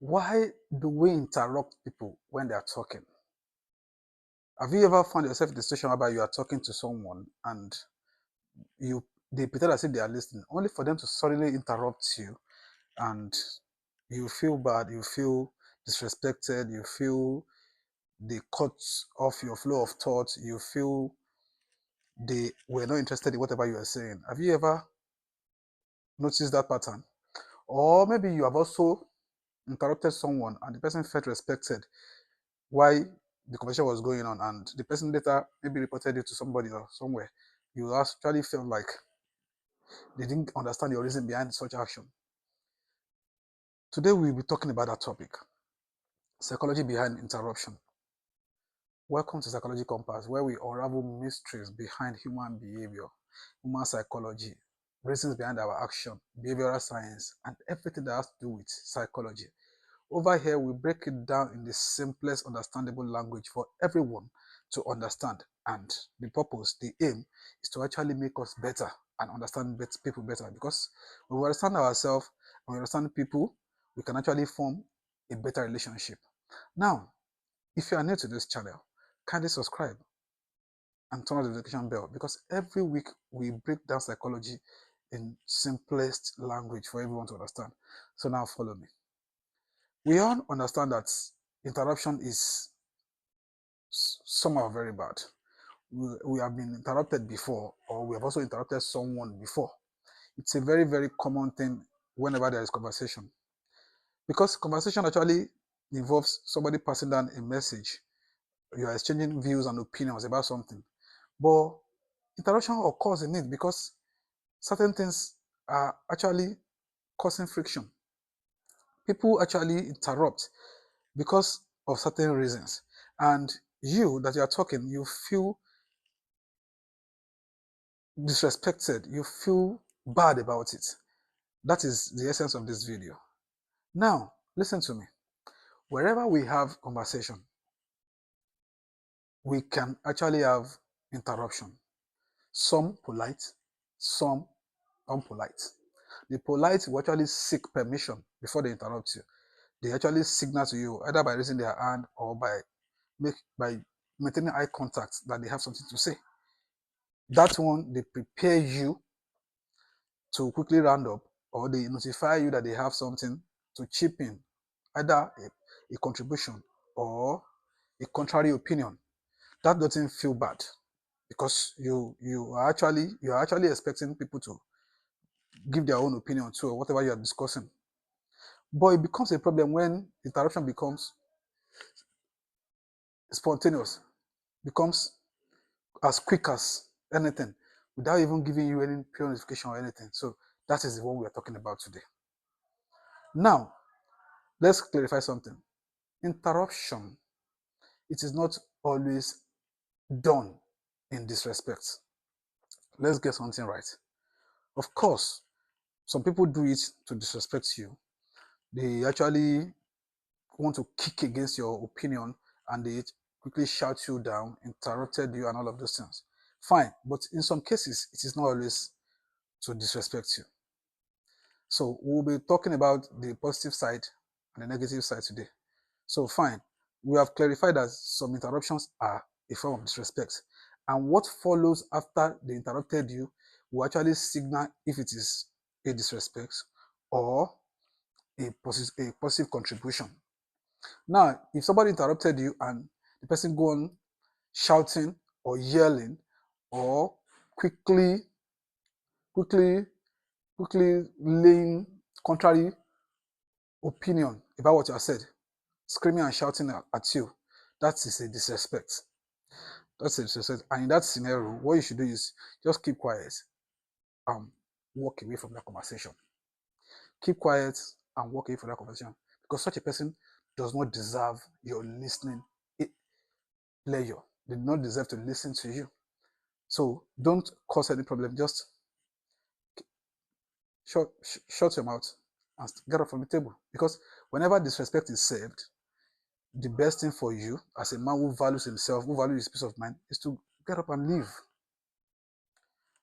Why do we interrupt people when they are talking? Have you ever found yourself in the situation where you are talking to someone and you they pretend as if they are listening, only for them to suddenly interrupt you, and you feel bad, you feel disrespected, you feel they cut off your flow of thought, you feel they were not interested in whatever you are saying. Have you ever noticed that pattern? Or maybe you have also interrupted someone and the person felt respected while the conversation was going on, and the person later maybe reported it to somebody or somewhere. You actually felt like they didn't understand your reason behind such action. Today we'll be talking about that topic: psychology behind interruption. Welcome to Psychology Compass, where we unravel mysteries behind human behavior, human psychology, reasons behind our action, behavioral science, and everything that has to do with psychology. Over here, we break it down in the simplest understandable language for everyone to understand. And the purpose, the aim, is to actually make us better and understand people better. Because when we understand ourselves, when we understand people, we can actually form a better relationship. Now, if you are new to this channel, kindly subscribe and turn on the notification bell, because every week we break down psychology in simplest language for everyone to understand. So now follow me. We all understand that interruption is somehow very bad. We have been interrupted before, or we have also interrupted someone before. It's a very, very common thing whenever there is conversation. Because conversation actually involves somebody passing down a message. You are exchanging views and opinions about something. But interruption occurs in it because certain things are actually causing friction. People actually interrupt because of certain reasons. And you that you are talking, you feel disrespected, you feel bad about it. That is the essence of this video. Now, listen to me. Wherever we have conversation, we can actually have interruption. Some polite, some unpolite. The polite will actually seek permission before they interrupt you. They actually signal to you either by raising their hand or by maintaining eye contact that they have something to say. That one, they prepare you to quickly round up, or they notify you that they have something to chip in, either a contribution or a contrary opinion. That doesn't feel bad, because you are actually expecting people to give their own opinion to whatever you are discussing. But it becomes a problem when interruption becomes spontaneous, becomes as quick as anything, without even giving you any peer notification or anything. So that is the one we are talking about today. Now, let's clarify something. Interruption, it is not always done in disrespect. Let's get something right. Of course, some people do it to disrespect you. They actually want to kick against your opinion, and they quickly shout you down, interrupted you, and all of those things. Fine, but in some cases, it is not always to disrespect you. So we'll be talking about the positive side and the negative side today. So fine, we have clarified that some interruptions are a form of disrespect. And what follows after they interrupted you will actually signal if it is a disrespect or a positive contribution. Now, if somebody interrupted you and the person go on shouting or yelling or quickly, quickly, quickly laying contrary opinion about what you have said, screaming and shouting at you, that is a disrespect. That's a disrespect. And in that scenario, what you should do is just keep quiet and walk away from that conversation. Keep quiet and walk away from that conversation, because such a person does not deserve your listening pleasure. They do not deserve to listen to you. So don't cause any problem. Just shut your mouth and get up from the table. Because whenever disrespect is served, the best thing for you as a man who values himself, who values his peace of mind, is to get up and leave.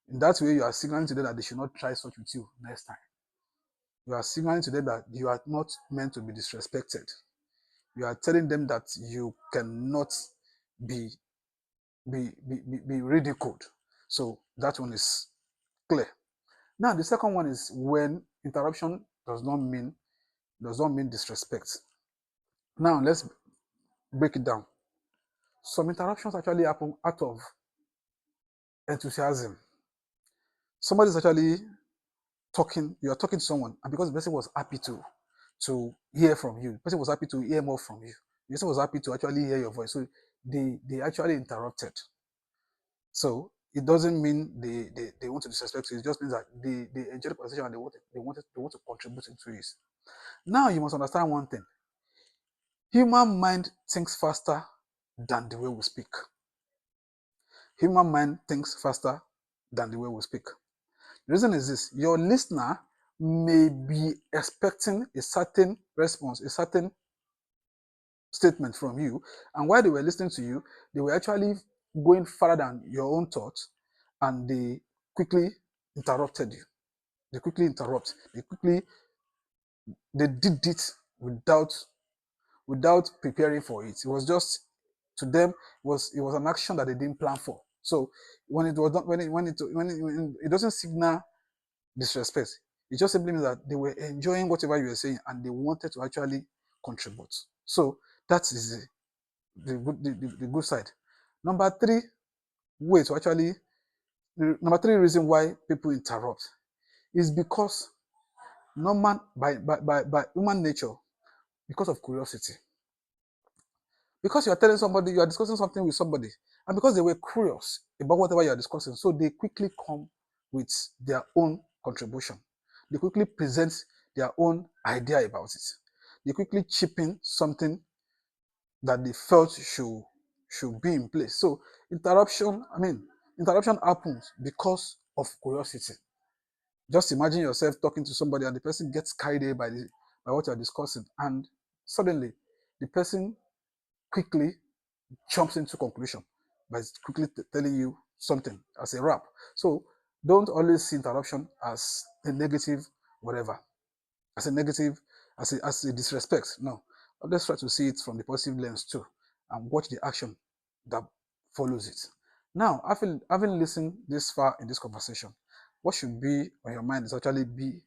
In that way, you are signaling to them that they should not try such with you next time. You are signaling to them that you are not meant to be disrespected. You are telling them that you cannot be be ridiculed. So that one is clear. Now the second one is when interruption does not mean disrespect. Now let's break it down. Some interruptions actually happen out of enthusiasm. Somebody is actually talking, you are talking to someone, and because the person was happy to hear from you, the person was happy to hear more from you, the person was happy to actually hear your voice. So they actually interrupted. So it doesn't mean they want to disrespect you. It just means that they enjoy the conversation and they want to contribute into it. Now you must understand one thing. Human mind thinks faster than the way we speak. Human mind thinks faster than the way we speak. The reason is this: your listener may be expecting a certain response, a certain statement from you, and while they were listening to you, they were actually going further than your own thoughts, and they quickly interrupted you. They quickly interrupt. They did it without preparing for it. It was just to them it was an action that they didn't plan for. So when it was not when it doesn't signal disrespect. It just simply means that they were enjoying whatever you were saying and they wanted to actually contribute. So that is the good side. Number three way to actually number three reason why people interrupt is because normal by human nature, because of curiosity. Because you are telling somebody, you are discussing something with somebody, and because they were curious about whatever you are discussing, so they quickly come with their own contribution. They quickly present their own idea about it. They quickly chip in something that they felt should be in place. So interruption happens because of curiosity. Just imagine yourself talking to somebody and the person gets carried away by what you are discussing, and suddenly the person quickly jumps into conclusion by quickly telling you something as a wrap. So don't always see interruption as a negative whatever, as a negative, as a disrespect. No, let's try to see it from the positive lens too, and watch the action that follows it. Now, having listened this far in this conversation, what should be on your mind is actually be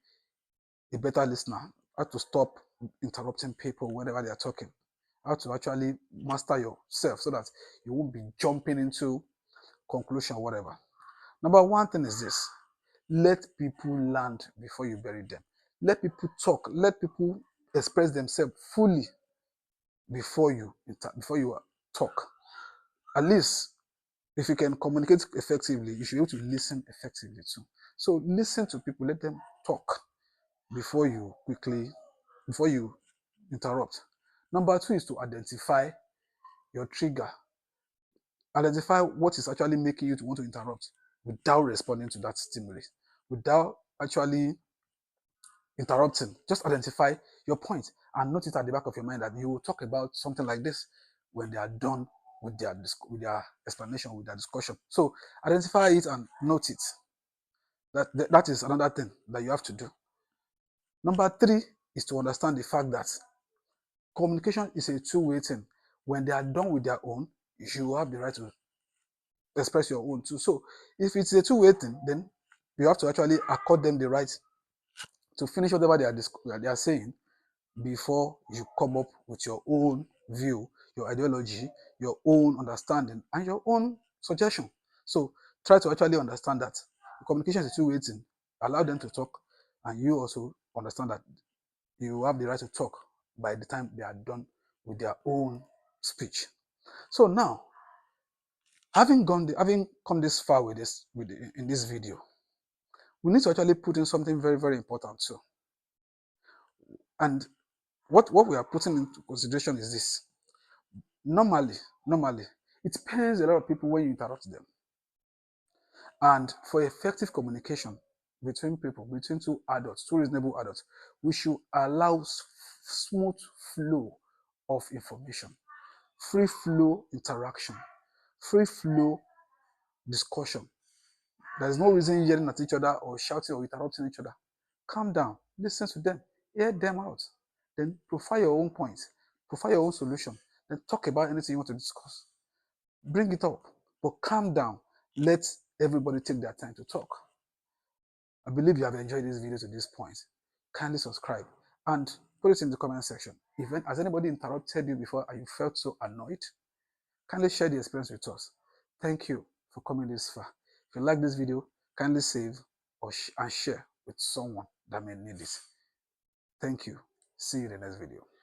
a better listener, how to stop interrupting people whenever they are talking, how to actually master yourself so that you won't be jumping into conclusion, whatever. Number one thing is this: let people land before you bury them. Let people talk. Let people express themselves fully before you talk. At least if you can communicate effectively, you should be able to listen effectively too. So listen to people, let them talk before you interrupt. Number two is to identify your trigger. Identify what is actually making you to want to interrupt without responding to that stimuli, without actually interrupting. Just identify your point and note it at the back of your mind that you will talk about something like this when they are done with their explanation, with their discussion. So identify it and note it. That is another thing that you have to do. Number three is to understand the fact that communication is a two-way thing. When they are done with their own, you have the right to express your own too. So if it's a two-way thing, then you have to actually accord them the right to finish whatever they are saying before you come up with your own view, your ideology, your own understanding, and your own suggestion. So try to actually understand that communication is a two-way thing. Allow them to talk, and you also understand that you have the right to talk by the time they are done with their own speech. So now, having come this far in this video, we need to actually put in something very, very important too. And what we are putting into consideration is this. Normally, it pains a lot of people when you interrupt them. And for effective communication between people, between two adults, two reasonable adults, we should allow smooth flow of information, free flow interaction, free flow discussion. There is no reason yelling at each other or shouting or interrupting each other. Calm down, listen to them, hear them out. Then profile your own points, profile your own solution, then talk about anything you want to discuss. Bring it up, but calm down. Let everybody take their time to talk. I believe you have enjoyed this video to this point. Kindly subscribe and put it in the comment section. Has anybody interrupted you before and you felt so annoyed? Kindly share the experience with us. Thank you for coming this far. If you like this video, kindly save and share with someone that may need it. Thank you. See you in the next video.